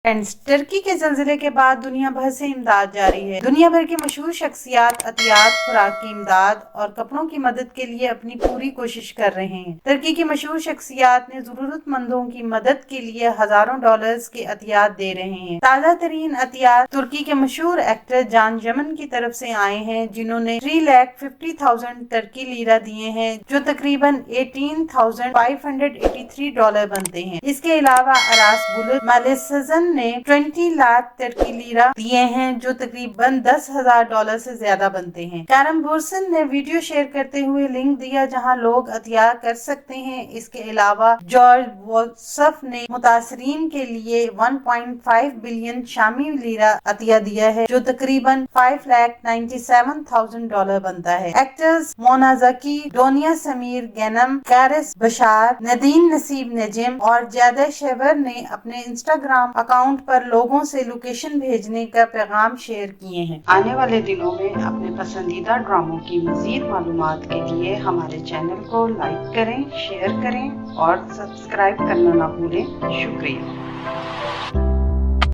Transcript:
Turkey के जल्जले के बाद दुनिया भर से इमदाद जारी है। दुनिया भर की मशहूर शख्सियात अतियात, खुराक की इमदाद और कपड़ों की मदद के लिए अपनी पूरी कोशिश कर रहे हैं। तुर्की की मशहूर शख्सियात ने जरूरतमंदों की मदद के लिए हजारों डॉलर्स के अतियात दे रहे हैं। ताज़ा तरीन अतियात तुर्की के मशहूर एक्टर जान जमन की तरफ से आए हैं, जिन्होंने 3,50,000 तुर्की लीरा दिए हैं, जो तकरीबन 18,583 डॉलर बनते हैं। इसके अलावा अरास बुलत मालेसजन ने 20 लाख तुर्की लीरा दिए हैं, जो तकरीबन 10,000 डॉलर से ज्यादा बनते हैं। कारम बुर्सन ने वीडियो शेयर करते हुए लिंक दिया जहां लोग अतिया कर सकते हैं। इसके अलावा जॉर्ज वोल्सफ ने मुतासरीन के लिए 1.5 बिलियन शामी लीरा अतिया दिया है, जो तकरीबन 5,97,000 डॉलर बनता है। एक्टर्स मोना जकी, डोनिया समीर गैनम, कारिस बशार, नदीन नसीब नजिम और जादा शेवर ने अपने इंस्टाग्राम अकाउंट पर लोगों से लोकेशन भेजने का पैगाम शेयर किए हैं। आने वाले दिनों में अपने पसंदीदा ड्रामों की मजीद मालूमात के लिए हमारे चैनल को लाइक करें, शेयर करें और सब्सक्राइब करना ना भूलें। शुक्रिया।